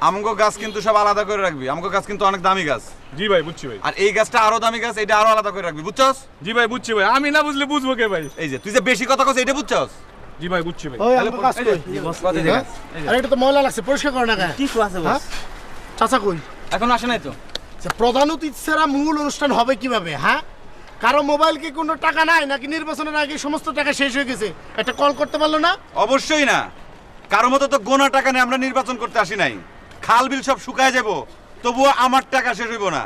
আমগো গাছ কিন্তু সব আলাদা করে রাখবি, আমগো গাছ কিন্তু অনেক দামি গাছ। জি ভাই বুঝছি ভাই। আর এই গাছটা আরো দামি গাছ, এটা আরো আলাদা করে রাখবি, বুঝছস? জি ভাই বুঝছি ভাই, আমি না বুঝলে বুঝবো কে ভাই? এই যে তুই যে বেশি কথা কস, এটা বুঝছস? জি ভাই বুঝছি ভাই। ওই আমগো কাজ কই? হ্যাঁ? আরে এটা তো ময়লা লাগছে, পরিষ্কার কর না কেন? কি আছে হ্যাঁ? বস? চাচা কই? এখন আসে নাই তো। আচ্ছা, প্রধান অতিথি ছাড়া মূল অনুষ্ঠান হবে কিভাবে? হ্যাঁ, কারো মোবাইল কি কোনো টাকা নাই নাকি নির্বাচনের আগে সমস্ত টাকা শেষ হয়ে গেছে? একটা কল করতে পারলো না? অবশ্যই না, কারো মতো তো গোনা টাকা নিয়ে আমরা নির্বাচন করতে আসি নাই। খাল বিল সব শুকায় যাব, তবুও আমার টাকা শেষ হইব না।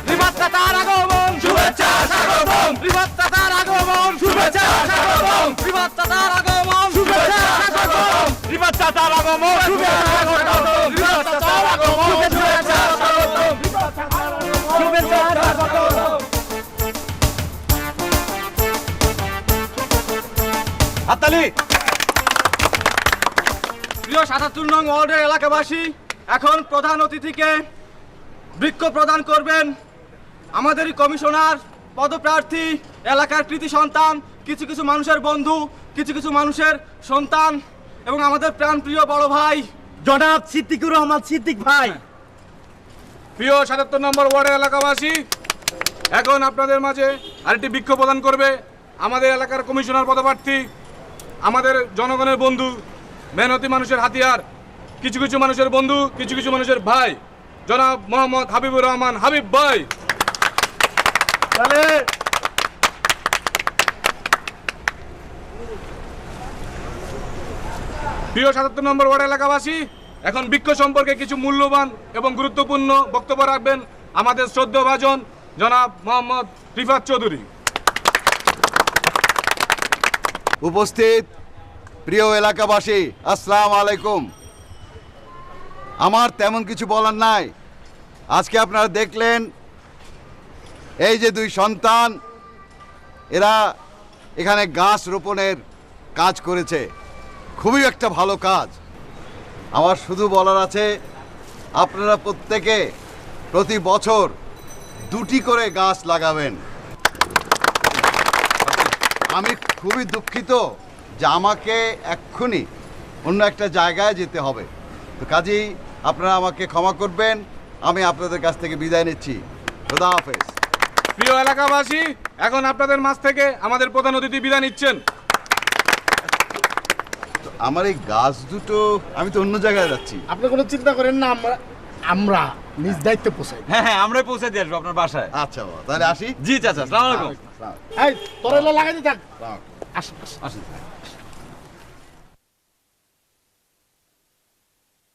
রিবাত চাচার আগমন শুভেচ্ছা স্বাগতম। রিবাত চাচার আগমন শুভেচ্ছা স্বাগতম। রিবাত চাচার আগমন শুভেচ্ছা স্বাগতম। রিবাত চাচার আগমন শুভেচ্ছা স্বাগতম। রিবাত চাচার আগমন শুভেচ্ছা স্বাগতম। শুভেচ্ছা স্বাগতম। হাততালি। প্রিয় ৭৭ নং ওয়ার্ডের এলাকাবাসী, এখন প্রধান অতিথিকে বৃক্ষ প্রদান করবেন আমাদেরই কমিশনার পদপ্রার্থী, এলাকার কৃতি সন্তান, কিছু কিছু মানুষের বন্ধু, কিছু কিছু মানুষের সন্তান এবং আমাদের প্রাণপ্রিয় বড় ভাই জনাব সিদ্দিকুর রহমান সিদ্দিক ভাই। প্রিয় ৭৭ নম্বর ওয়ার্ডের এলাকাবাসী, এখন আপনাদের মাঝে আরেকটি বৃক্ষ প্রদান করবে আমাদের এলাকার কমিশনার পদপ্রার্থী, আমাদের জনগণের বন্ধু, মেহনতি মানুষের হাতিয়ার, কিছু কিছু মানুষের বন্ধু, কিছু কিছু মানুষের ভাই, জনাব মোহাম্মদ হাবিবুর রহমান হাবিব ভাই। তাহলে প্রিয় ৭৭ নম্বর ওয়ার্ড এলাকাবাসী, এখন বৃক্ষ সম্পর্কে কিছু মূল্যবান এবং গুরুত্বপূর্ণ বক্তব্য রাখবেন আমাদের শ্রদ্ধেয়ভাজন জনাব মোহাম্মদ রিফাত চৌধুরী। উপস্থিত প্রিয় এলাকাবাসী, আসসালামু আলাইকুম। আমার তেমন কিছু বলার নাই। আজকে আপনারা দেখলেন এই যে দুই সন্তান, এরা এখানে গাছ রোপণের কাজ করেছে, খুবই একটা ভালো কাজ। আমার শুধু বলার আছে, আপনারা প্রত্যেকে প্রতি বছর 2টি করে গাছ লাগাবেন। আমি খুবই দুঃখিত যে আমাকে এক্ষুনি অন্য একটা জায়গায় যেতে হবে, তো কাজেই আপনারা আমাকে ক্ষমা করবেন। আমি আপনাদের কাছ থেকে বিদায় নিচ্ছি। খোদা হাফেজ। প্রিয় এলাকাবাসী, এখন আপনাদের মাঝ থেকে আমাদের প্রধান অতিথি বিদায় নিচ্ছেন। তো আমার এই গাছ দুটো, আমি তো অন্য জায়গায় যাচ্ছি। আপনি কোনো চিন্তা করেন না, আমরা নিজ দায়িত্বে পোষাই। হ্যাঁ হ্যাঁ, আমরাই পৌঁছে দিয়ে আসবো আপনার বাসায়। আচ্ছা বাবা, তাহলে আসি। জি চাচা, আসসালামু আলাইকুম। এই তোরা লাগাই দি থাক। আসসালামু আলাইকুম। আসেন আসেন। আসেন।